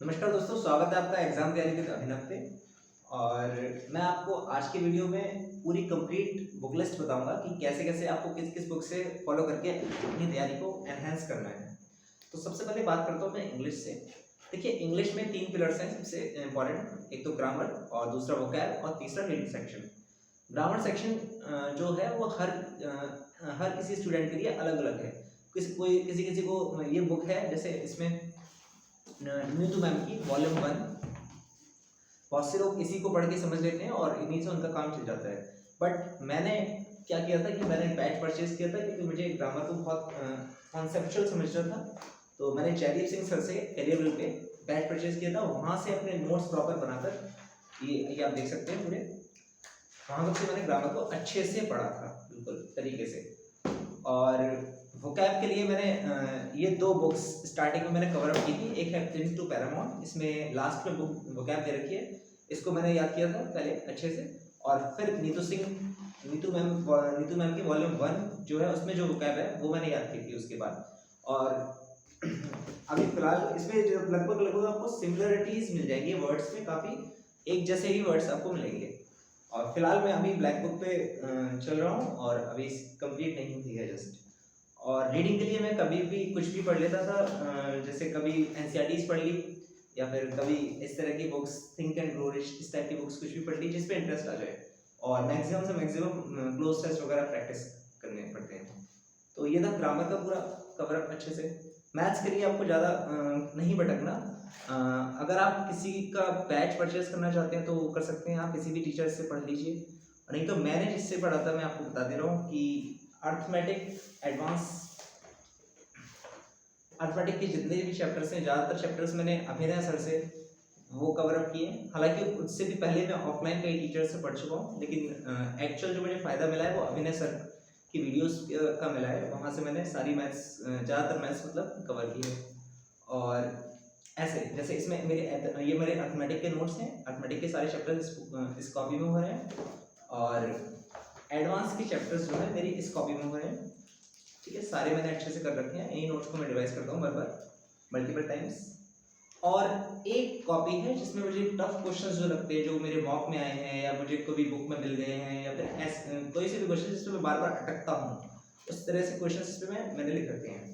नमस्कार दोस्तों, स्वागत है आपका एग्जाम तैयारी के अभिनव पे। और मैं आपको आज के वीडियो में पूरी कंप्लीट बुक लिस्ट बताऊंगा कि कैसे कैसे आपको किस किस बुक से फॉलो करके अपनी तैयारी को एनहेंस करना है। तो सबसे पहले बात करता हूँ मैं इंग्लिश से। देखिए, इंग्लिश में 3 पिलर्स हैं सबसे इम्पॉर्टेंट। एक तो ग्रामर, और दूसरा वोकैब, और तीसरा रीडिंग सेक्शन। ग्रामर सेक्शन जो है वो हर किसी स्टूडेंट के लिए अलग अलग है। किसी किसी को ये बुक है, जैसे इसमें नीतू मैम की वॉल्यूम 1, बहुत से लोग इसी को पढ़ के समझ लेते हैं और इन्हीं से उनका काम चल जाता है। बट मैंने क्या किया था कि मैंने बैच परचेज किया था, क्योंकि मुझे ग्रामर को बहुत कॉन्सेप्चुअल समझ रहा था। तो मैंने जयदीप सिंह सर से एलियबल पे बैच परचेज किया था, वहाँ से अपने नोट्स प्रॉपर बनाकर ये आप देख सकते हैं पूरे, वहाँ से मैंने ग्रामर को अच्छे से पढ़ा था बिल्कुल तरीके से। और वोकैब के लिए मैंने ये 2 बुक्स स्टार्टिंग में मैंने कवर अप की थी। एक है प्रिंस टू पैरामाउंट, इसमें लास्ट में बुक वोकैब दे रखी है, इसको मैंने याद किया था पहले अच्छे से। और फिर नीतू मैम की वॉल्यूम 1 जो है, उसमें जो वोकैब है वो मैंने याद की थी उसके बाद। और अभी फिलहाल इसमें जो लगभग लगभग आपको सिमिलरिटीज मिल जाएंगी वर्ड्स में, काफ़ी एक जैसे ही वर्ड्स आपको मिलेंगे। और फिलहाल मैं अभी ब्लैक बुक पे चल रहा हूँ, और अभी कंप्लीट नहीं हुई है जस्ट। और रीडिंग के लिए मैं कभी भी कुछ भी पढ़ लेता था, जैसे कभी एनसीईआरटीज पढ़ ली, या फिर कभी इस तरह की books, think and grow rich, इस टाइप की बुक्स कुछ भी पढ़ ली जिस पे इंटरेस्ट आ जाए। और मैक्सिमम से मैक्सिमम क्लोज टेस्ट वगैरह प्रैक्टिस करने पड़ते हैं। तो ये था ग्रामर का पूरा कवर अप अच्छे से। मैथ्स के लिए आपको ज़्यादा नहीं भटकना। अगर आप किसी का बैच परचेज करना चाहते हैं तो कर सकते हैं, आप किसी भी टीचर से पढ़ लीजिए। नहीं तो मैंने जिससे पढ़ा था, मैं आपको बता दे रहा हूँ कि अर्थमेटिक एडवांस, अर्थमेटिक के जितने भी चैप्टर्स हैं, ज़्यादातर चैप्टर्स मैंने अभिनय सर से वो कवर अप किए। हालांकि उससे भी पहले मैं ऑफलाइन कई टीचर से पढ़ चुका हूँ, लेकिन एक्चुअल जो मुझे फ़ायदा मिला है वो अभिनय सर की वीडियोस का मिला है। वहाँ से मैंने सारी मैथ्स, ज़्यादातर मैथ्स मतलब कवर की है। और ऐसे जैसे इसमें ये मेरे अर्थमेटिक के नोट्स हैं, अर्थमेटिक के सारे चैप्टर्स इस कॉपी में हो रहे हैं, और एडवांस के चैप्टर्स जो है मेरी इस कॉपी में हो रहे हैं। ठीक है, सारे मैंने अच्छे से कर रखे हैं। इन्हीं नोट्स को मैं रिवाइज करता हूँ बार बार, मल्टीपल टाइम्स। और एक कॉपी है जिसमें मुझे टफ क्वेश्चंस जो लगते हैं, जो मेरे मॉक में आए हैं या मुझे कभी बुक में मिल गए हैं, या फिर कोई से भी क्वेश्चन जिसमें मैं बार बार अटकता हूँ, उस तरह से क्वेश्चन इस पे मैंने लिख रखे हैं।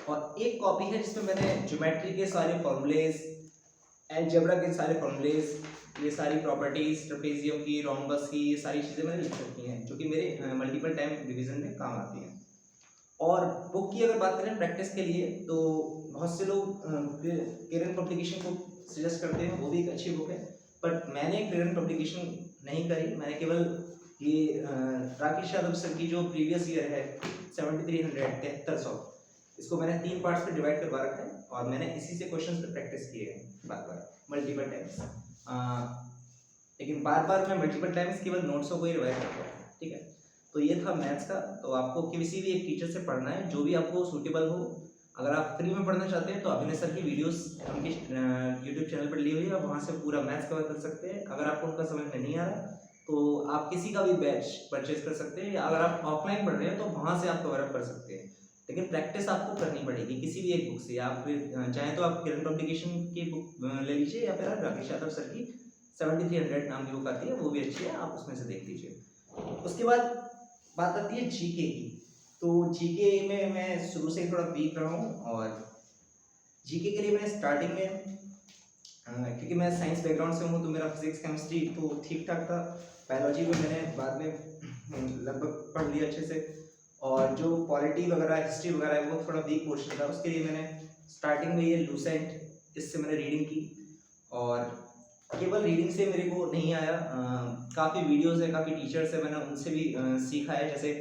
और एक कॉपी है जिसमें मैंने ज्योमेट्री के सारे फॉर्मूलेज, अलजेब्रा के सारे फॉर्मूलेज, ये सारी प्रॉपर्टीज, ट्रेपेजियम की, रोम्बस की, ये सारी चीज़ें मैंने लिख रखी हैं, जो कि मेरे मल्टीपल टाइम रिवीजन में काम आती हैं। और बुक की अगर बात करें प्रैक्टिस के लिए, तो बहुत से लोग केरन पब्लिकेशन को सजेस्ट करते हैं, वो भी एक अच्छी बुक है। बट मैंने केरन पब्लिकेशन नहीं करी, मैंने केवल ये राकेश यादव सर की जो प्रीवियस ईयर है 7300 7300, इसको मैंने 3 पार्ट्स में डिवाइड करवा रखा है, और मैंने इसी से क्वेश्चंस पे प्रैक्टिस किए हैं बार बार मल्टीपल टाइम्स। लेकिन बार बार मैं मल्टीपल टाइम्स केवल नोट्सों को ही रिवाइज करता हूँ। ठीक है, तो ये था मैथ्स का। तो आपको किसी भी एक टीचर से पढ़ना है जो भी आपको सूटेबल हो। अगर आप फ्री में पढ़ना चाहते हैं तो अभिनय सर की वीडियोस उनके यूट्यूब चैनल पर ली हुई है, आप वहाँ से पूरा मैथ्स कवर कर सकते हैं। अगर आपको उनका समझ में नहीं आ रहा तो आप किसी का भी बैच परचेज कर सकते हैं, या अगर आप ऑफलाइन पढ़ रहे हैं तो वहाँ से आप कवर अप कर सकते हैं। लेकिन प्रैक्टिस आपको करनी पड़ेगी किसी भी एक बुक से, या आप फिर चाहें तो आप किरण पब्लिकेशन की बुक ले लीजिए, या फिर राकेश यादव सर की 7300 नाम की बुक आती है, वो भी अच्छी है, आप उसमें से देख लीजिए। उसके बाद बात आती है जीके की। तो जीके में मैं शुरू से ही थोड़ा वीक रहा हूँ, और जीके के लिए मैंने स्टार्टिंग में, क्योंकि मैं साइंस बैकग्राउंड से हूँ तो मेरा फिजिक्स केमिस्ट्री तो ठीक ठाक था। बायोलॉजी में मैंने बाद में लगभग पढ़ लिया अच्छे से। और जो पॉलिटी वगैरह, हिस्ट्री वगैरह है, वो थोड़ा वीक पोर्शन था, उसके लिए मैंने स्टार्टिंग में ये लूसेंट, इससे मैंने रीडिंग की। और केवल रीडिंग से मेरे को नहीं आया, काफ़ी वीडियोस है, काफ़ी टीचर्स है, मैंने उनसे भी सीखा है। जैसे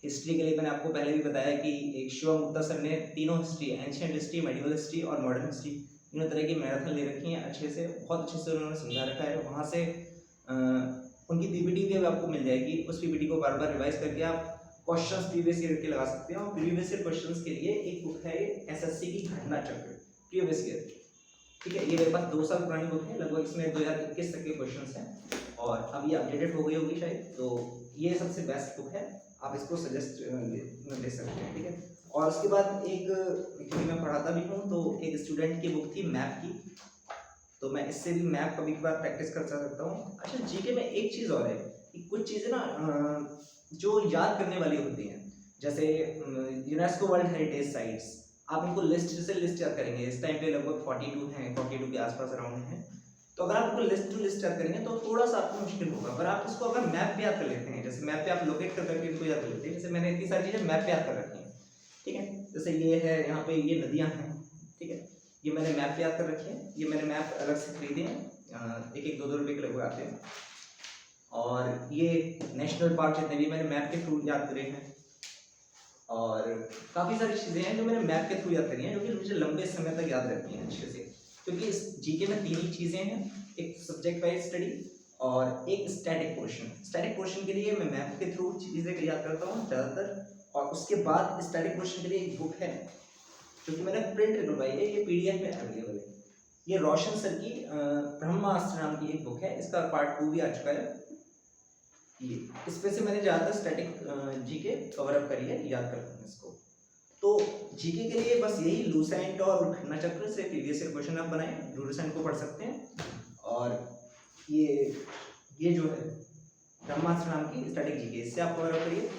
हिस्ट्री के लिए मैंने आपको पहले भी बताया कि एक शिवम गुप्ता सर ने तीनों history, ancient history, medieval history और मॉडर्न हिस्ट्री, तीनों तरह की मैराथन ले रखी हैं अच्छे से, बहुत अच्छे से उन्होंने समझा रखा है। वहाँ से उनकी पीपीटी भी आपको मिल जाएगी, उस पीपीटी को बार बार रिवाइज करके आप क्वेश्चंस प्रीवियस ईयर के लगा सकते हैं। और प्रीवियस ईयर क्वेश्चंस के लिए एक बुक है एसएससी की घटना चक्र प्रीवियस ईयर की। ठीक है, ये मेरे पास 2 साल पुरानी बुक है, लगभग इसमें 2021 तक के क्वेश्चंस हैं, और अब ये अपडेटेड हो गई होगी शायद। तो ये सबसे बेस्ट बुक है, आप इसको सजेस्ट दे सकते हैं। ठीक है, और उसके बाद एक, क्योंकि मैं पढ़ाता भी हूँ, तो एक स्टूडेंट की बुक थी मैप की, तो मैं इससे भी मैप कभी कभार प्रैक्टिस कर सकता हूँ। अच्छा, जीके में एक चीज़ और है कि कुछ चीज़ें ना जो याद करने वाली होती हैं, जैसे यूनेस्को वर्ल्ड हेरिटेज साइट्स, आप इनको लिस्ट, जैसे लिस्ट याद करेंगे, इस टाइम पे लगभग 42 हैं, 42 के आसपास अराउंड हैं। तो अगर आप इनको लिस्ट टू लिस्ट याद करेंगे तो थोड़ा सा आपको मुश्किल होगा। अगर आप इसको अगर मैप पे याद कर लेते हैं, जैसे मैप पे आप लोकेट कर करके इनको याद कर लेते हैं, जैसे मैंने इतनी सारी चीज़ें मैप पे याद कर रखी हैं, ठीक है, जैसे ये है, यहाँ पे ये नदियाँ हैं, ठीक है, ये मैंने मैप पे याद कर रखी है, ये मैंने मैप अलग से खरीदे हैं, एक एक 2-2 रुपये के लगभग आते हैं। और ये नेशनल पार्क जितने भी मैंने मैप के थ्रू याद करे हैं, और काफ़ी सारी चीज़ें हैं जो मैंने मैप के थ्रू याद करी हैं, जो कि मुझे लंबे समय तक याद रहती हैं अच्छे से, क्योंकि इस जीके में 3 ही चीज़ें हैं, एक सब्जेक्ट वाइज स्टडी और एक स्टैटिक पोर्शन। स्टैटिक पोर्शन के लिए मैं मैप के थ्रू चीज़ें याद करता हूँ ज़्यादातर, और उसके बाद स्टैटिक पोर्शन के लिए एक बुक है जो कि मैंने प्रिंट करवाई है, ये PDF में अवेलेबल है। ये रोशन सर की ब्रह्मास्त्र नाम की एक बुक है, इसका पार्ट 2 भी आ चुका है। ये इस पे से मैंने ज़्यादातर स्टैटिक जीके कवर अप करी है, याद करता हूँ इसको। तो जीके के लिए बस यही लूसेंट और घटना चक्र से प्रीवियस ईयर क्वेश्चन आप बनाएं, लूसेंट को पढ़ सकते हैं, और ये जो है ब्रह्मास्त्र नाम की स्टैटिक जीके, इससे आप कवर अप करिए,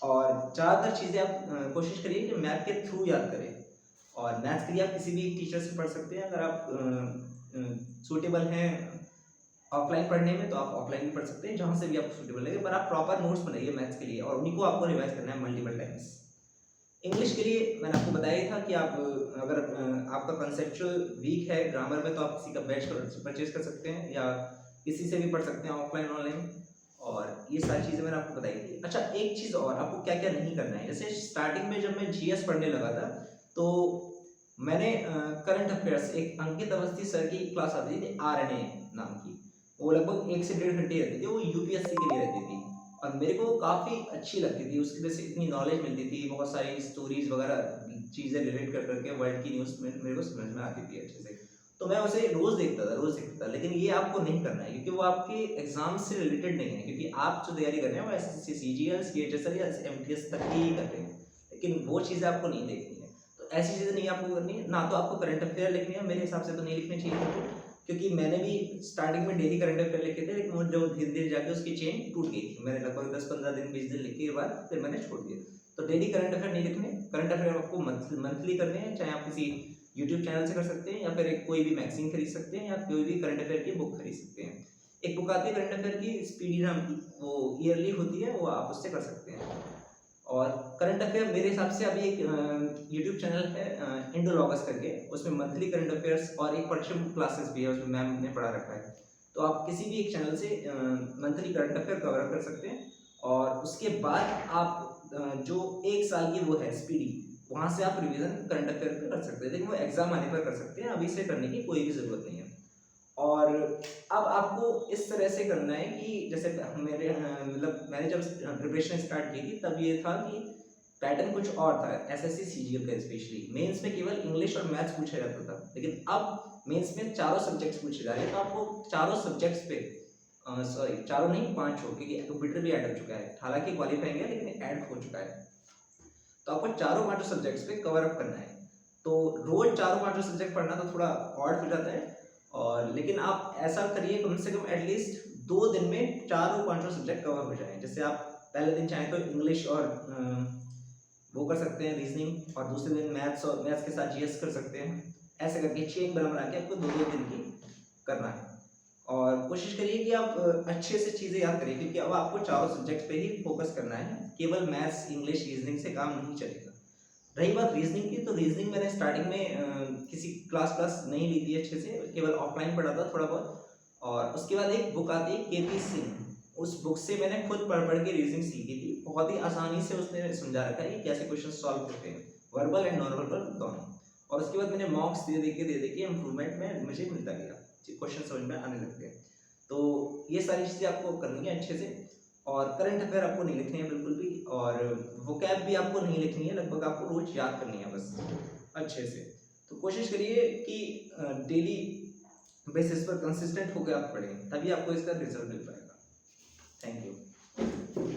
और ज़्यादातर चीज़ें आप कोशिश करिए कि मैथ के थ्रू याद करें। और मैथ्स के लिए आप किसी भी टीचर से पढ़ सकते हैं, अगर आप सूटेबल हैं ऑफलाइन पढ़ने में तो आप ऑफलाइन भी पढ़ सकते हैं, जहाँ से भी आपको सूटेबल लगे, पर आप प्रॉपर नोट्स बनाइए मैथ्स के लिए, और उन्हीं को आपको रिवाइज करना है मल्टीपल टाइम्स। इंग्लिश के लिए मैंने आपको बताया ही था कि आप अगर आपका कंसेप्चुअल वीक है ग्रामर में, तो आप किसी का बैच परचेज कर सकते हैं, या किसी से भी पढ़ सकते हैं ऑफलाइन ऑनलाइन, और ये सारी चीज़ें मैंने आपको बताई थी। अच्छा, एक चीज़ और, आपको क्या क्या नहीं करना है, जैसे स्टार्टिंग में जब मैं GS पढ़ने लगा था, तो मैंने करंट अफेयर्स, एक अंकित अवस्थी सर की क्लास आती थी RNA नाम की, वो लगभग 1 से 1.5 घंटे रहती थी, वो UPSC के लिए रहती थी, और मेरे को काफ़ी अच्छी लगती थी, उसकी वजह से इतनी नॉलेज मिलती थी, बहुत सारी स्टोरीज वगैरह चीज़ें रिलेट कर करके वर्ल्ड की न्यूज़ में मेरे को समझ में आती थी अच्छे से, तो मैं उसे रोज़ देखता था। लेकिन ये आपको नहीं करना है, क्योंकि वो आपके एग्जाम से रिलेटेड नहीं है, क्योंकि आप जो तैयारी कर रहे हैं वो SSC CGL CHSL या MTS तक की ही कर रहे हैं, लेकिन वो चीज़ें आपको नहीं देखनी है। तो ऐसी चीज़ें नहीं आपको करनी है, ना तो आपको करंट अफेयर लिखनी है, मेरे हिसाब से तो नहीं लिखनी चाहिए, क्योंकि मैंने भी स्टार्टिंग में डेली करंट अफेयर लिखे थे, लेकिन वो जो धीरे धीरे जाके उसकी चेन टूट गई थी, मैंने लगभग 10-15 दिन 20 दिन लिखने के बाद फिर मैंने छोड़ दिया। तो डेली करंट अफेयर नहीं लिखने, करंट अफेयर आपको मंथली करने हैं, चाहे आप किसी यूट्यूब चैनल से कर सकते हैं, या फिर एक कोई भी मैगजीन खरीद सकते हैं, या कोई भी करंट अफेयर की बुक खरीद सकते हैं। एक बुक आती है करंट अफेयर की, स्पीडी नाम की, वो ईयरली होती है, वो आप उससे कर सकते हैं। और करंट अफेयर मेरे हिसाब से अभी एक यूट्यूब चैनल है इंडोलॉगस करके, उसमें मंथली करंट अफेयर्स और एक परीक्षा क्लासेस भी है, उसमें मैम ने पढ़ा रखा है, तो आप किसी भी एक चैनल से मंथली करंट अफेयर कवर कर सकते हैं। और उसके बाद आप जो 1 साल की वो है स्पीडी, वहाँ से आप रिवीजन करंट अफेयर पे कर सकते हैं, लेकिन वो एग्जाम आने पर कर सकते हैं, अभी से करने की कोई भी ज़रूरत नहीं है। और अब आपको इस तरह से करना है कि जैसे मेरे मतलब मैंने जब प्रिपरेशन स्टार्ट की थी, तब ये था कि पैटर्न कुछ और था SSC CGL का, स्पेशली मेंस में केवल इंग्लिश और मैथ्स पूछा जाता था, लेकिन अब मेंस में चारों सब्जेक्ट्स पूछे जा रहे हैं, तो आपको चारों सब्जेक्ट्स पे, सॉरी चारों नहीं 5 हो, क्योंकि कंप्यूटर भी ऐड हो चुका है, हालांकि क्वालिफाइंग है लेकिन ऐड हो चुका है, तो आपको चारों 5 सब्जेक्ट्स पे कवर अप करना है। तो रोज चारों 5 सब्जेक्ट पढ़ना तो थोड़ा ऑड हो जाता है, और लेकिन आप ऐसा करिए कम से कम एटलीस्ट 2 दिन में चारों 5 सब्जेक्ट कवर हो जाएं। जैसे आप पहले दिन चाहें तो इंग्लिश और वो कर सकते हैं रीजनिंग, और दूसरे दिन मैथ्स और मैथ्स के साथ GS कर सकते हैं, ऐसे करके चेन बना के आपको 2-2 दिन की करना है। और कोशिश करिए कि आप अच्छे से चीज़ें याद करिए, क्योंकि अब आपको चारों सब्जेक्ट पे ही फोकस करना है, केवल मैथ्स इंग्लिश रीजनिंग से काम नहीं चलेगा। रही बात रीजनिंग की, तो रीजनिंग मैंने स्टार्टिंग में किसी क्लास नहीं ली थी अच्छे से, केवल ऑफलाइन पढ़ा था थोड़ा बहुत, और उसके बाद एक बुक आती है KP सिंह, उस बुक से मैंने खुद पढ़ के रीजनिंग सीखी थी, बहुत ही आसानी से उसने समझा रखा है कि कैसे क्वेश्चन सॉल्व करते हैं, वर्बल एंड नॉन वर्बल दोनों। और उसके बाद मैंने मॉक्स दे दे के इम्प्रूवमेंट में मुझे मिलता गया, क्वेश्चन समझ में आने लग गए। तो ये सारी चीज़ें आपको करनी है अच्छे से, और करंट अफेयर आपको नहीं लिखनी है बिल्कुल भी, और वोकैब भी आपको नहीं लिखनी है, लगभग आपको रोज याद करनी है बस अच्छे से। तो कोशिश करिए कि डेली बेसिस पर कंसिस्टेंट होकर आप पढ़ें, तभी आपको इसका रिजल्ट मिल पाएगा। Thank you.